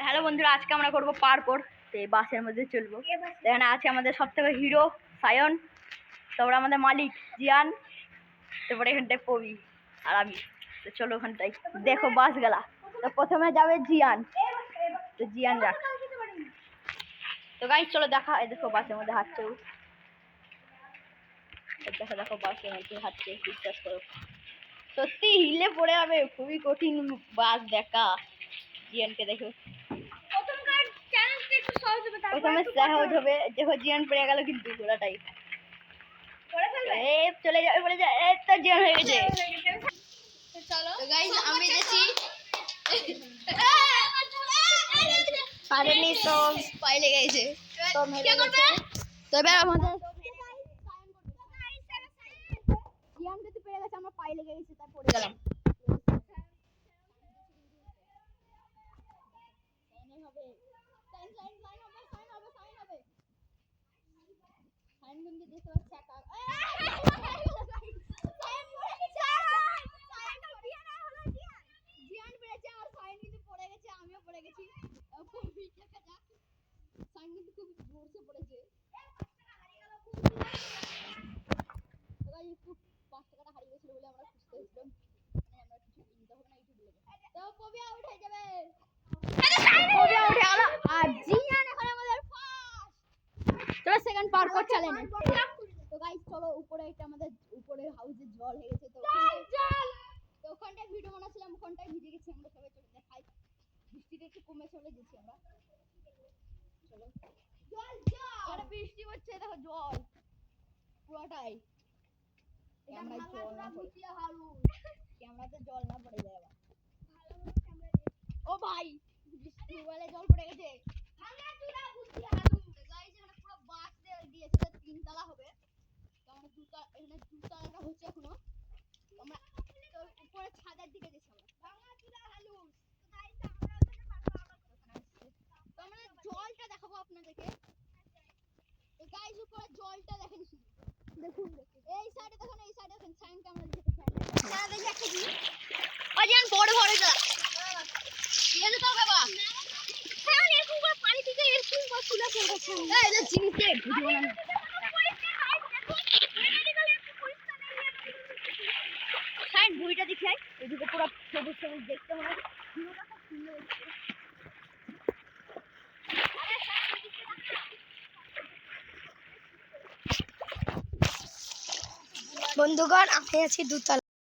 Hello বন্ধুরা, আজকে আমরা করবো পার্কর। তো এই বাসের মধ্যে চলবো। এখানে আছে আমাদের সব থেকে হিরো সায়ন, তারপরে আমাদের মালিক জিয়ান, তারপরে এখানটায় কবি আর আমি। তো চলো ওখানটায় দেখো বাস গেলা। তো প্রথমে যাবে জিয়ান, তো জিয়ান রাখ। তো গাইস চলো দেখা, এই দেখো বাসের মধ্যে হাঁটছে ও। দেখো দেখো বাসের মধ্যে হাঁটছে, বিশ্বাস করো সত্যি হিলে পড়ে যাবে, খুবই কঠিন বাস দেখা। জিয়ানকে দেখো, প্রথমে সহজ হবে। দেখো জিয়ান পড়ে গেল কিন্তু পুরোটাই চলে যাবে, পড়ে যায়। এই তো জিয়ান হয়ে গেছে। চলো গাইস আমি দেখি ফাইনালি তো পাই লেগে গেছে। তো মেরে গেছে। তো এবার আমাদের জিয়ান যদি পড়ে গেছে, আমরা পায়ে লেগে গেছি, তাই পড়ে গেলাম। আমিও পড়ে গেছি, খুব জোরসে পড়েছে। একটু 5 টাকাটা হারিয়ে গেছিল বলে আমরা খুঁজতে হয়েছিলাম, মানে আমরা কিছু কিনতে হবে না ইউটিউব লেগে। তো কবি আউট হয়ে যাবে, কবি উঠে গেল আর জিয়ান এখন আমাদের ফার্স্ট। চলো সেকেন্ড পার্কর চ্যালেঞ্জ। তো গাইস চলো উপরে, এটা আমাদের উপরের হাউসে জল হয়ে গেছে। তো ওখানটায় ভিডিও বানাচ্ছিলাম, ওখানটায় ভিজে গেছি আমরা সবাই। চলে দেখাই, বৃষ্টিটা একটু কমে চলে গেছি আমরা। চলো জল জল, বৃষ্টি হচ্ছে, দেখো জল পুরোটাই। ক্যামেরাতে জল না পড়ে যায় আবার। ও ভাই মোবাইলে জল পড়ে গেছে। পুরো বাস দিয়েছে, 3 তলা হবে। তো আমরা এখানে 2 তলাটা হচ্ছে এখনো। আমরা উপরে ছাদের দিকে যাচ্ছি আমরা। তো আমরা জলটা দেখাবো আপনাদেরকে। তো গাইস উপরে জলটা দেখেন, দেখুন এই সাইডে দেখুন, এই সাইডে দেখুন, সাইন ক্যামেরা দিকে না দেখি একটা কি ও জান বড় বড় জল দিয়ে তো বাবা। হ্যাঁ এরকম করে পানি থেকে এরকম করে তুলে পড়ছে। এই যে জিনিসে ভিডিও বানানো সাইন বুইটা দেখাই, এদিকে পুরো সবুজ সবুজ দেখতে মনে হয় ভিউটা খুব সুন্দর হচ্ছে। বন্ধুগণ, আমি আছি 2 তলা।